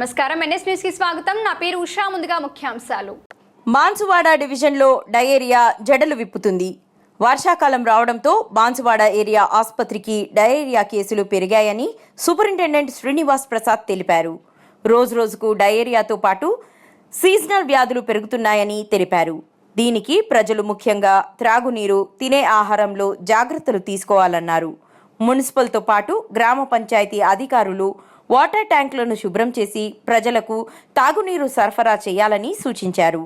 నమస్కారం, NS news కి స్వాగతం. నా పేరు ఉషా. ముందుగా ముఖ్యాంశాలు. బాన్సువాడ డివిజన్లో డయేరియా జడలు విప్పుతుంది. వర్షాకాలం రావడంతో బాన్సువాడ ఏరియా ఆసుపత్రికి డయేరియా కేసులు పెరిగాయని సూపరింటెండెంట్ శ్రీనివాస్ ప్రసాద్ తెలిపారు. రోజురోజుకు డయేరియాతో పాటు సీజనల్ వ్యాధులు పెరుగుతున్నాయని తెలిపారు. దీనికి ప్రజలు ముఖ్యంగా త్రాగునీరు, తినే ఆహారంలో జాగ్రత్తలు తీసుకోవాలన్నారు. మున్సిపల్తో పాటు గ్రామ పంచాయతీ అధికారులు వాటర్ ట్యాంకులను శుభ్రం చేసి ప్రజలకు తాగునీరు సరఫరా చేయాలని సూచించారు.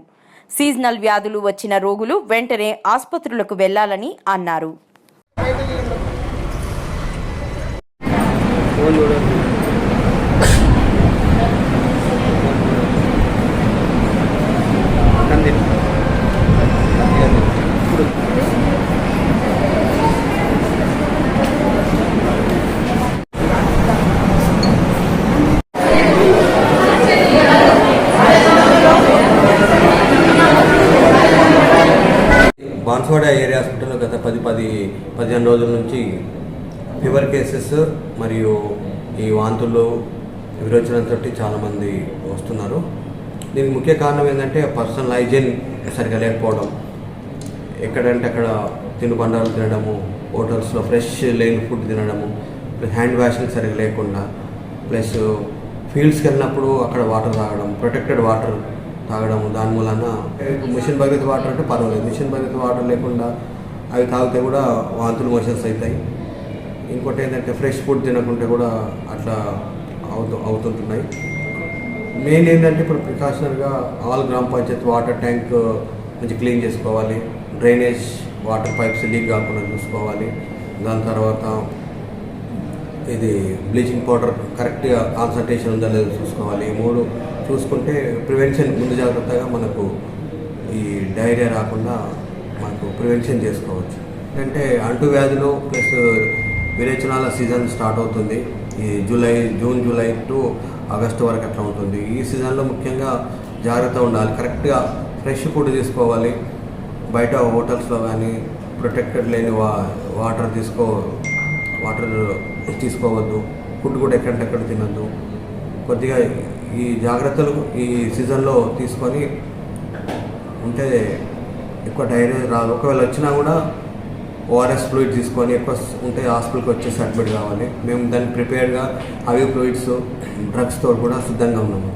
సీజనల్ వ్యాధులు వచ్చిన రోగులు వెంటనే ఆసుపత్రులకు వెళ్లాలని అన్నారు. బాన్సువాడ ఏరియా హాస్పిటల్లో గత 15 రోజుల నుంచి ఫీవర్ కేసెస్ మరియు ఈ వాంతులు విరోచనంతో చాలామంది వస్తున్నారు. దీనికి ముఖ్య కారణం ఏంటంటే పర్సనల్ హైజీన్ సరిగా లేకపోవడం, ఎక్కడంటే అక్కడ తినుబండాలు తినడము, హోటల్స్లో ఫ్రెష్ లేని ఫుడ్ తినడము, ప్లస్ హ్యాండ్ వాషింగ్ సరిగా లేకుండా, ప్లస్ ఫీల్డ్స్కి వెళ్ళినప్పుడు అక్కడ వాటర్ తాగడం, ప్రొటెక్టెడ్ వాటర్ తాగడము. దాని మూలన మిషన్ భగీరథ వాటర్ అంటే పర్వాలేదు, మిషన్ భగీరథ వాటర్ లేకుండా అవి తాగితే కూడా వాంతులు మోషన్స్ అవుతాయి. ఇంకోటి ఏంటంటే ఫ్రెష్ ఫుడ్ తినకుంటే కూడా అట్లా అవుతుంటున్నాయి. మెయిన్ ఏంటంటే ఇప్పుడు ప్రికాషనర్గా ఆల్ గ్రామ పంచాయతీ వాటర్ ట్యాంక్ మంచి క్లీన్ చేసుకోవాలి, డ్రైనేజ్ వాటర్ పైప్స్ లీక్ కాకుండా చూసుకోవాలి. దాని తర్వాత ఇది బ్లీచింగ్ పౌడర్ కరెక్ట్గా కాన్సన్ట్రేషన్ ఉందా లేదో చూసుకోవాలి. ఈ 3 చూసుకుంటే ప్రివెన్షన్ ముందు జాగ్రత్తగా మనకు ఈ డయేరియా రాకుండా మనకు ప్రివెన్షన్ చేసుకోవచ్చు. అంటే అంటువ్యాధులు ప్లస్ విరేచనాల సీజన్ స్టార్ట్ అవుతుంది. ఈ జూన్ జూలై టు ఆగస్టు వరకు అట్లా ఉంటుంది. ఈ సీజన్లో ముఖ్యంగా జాగ్రత్త ఉండాలి, కరెక్ట్గా ఫ్రెష్ ఫుడ్ తీసుకోవాలి. బయట హోటల్స్లో కానీ ప్రొటెక్టెడ్ లేని వాటర్ తీసుకోవద్దు. ఫుడ్ కూడా ఎక్కడంటక్కడ తినద్దు. కొద్దిగా ఈ జాగ్రత్తలు ఈ సీజన్లో తీసుకొని ఉంటే ఎక్కువ డైరియా రాదు. ఒకవేళ వచ్చినా కూడా ఓఆర్ఎస్ ఫ్లూయిడ్ తీసుకొని ఎక్కువ ఉంటే హాస్పిటల్కి వచ్చేసి అడ్మిట్ కావాలి. మేము దాన్ని ప్రిపేర్డ్గా అవి ఫ్లూయిడ్స్ డ్రగ్స్తో కూడా సిద్ధంగా ఉన్నాము.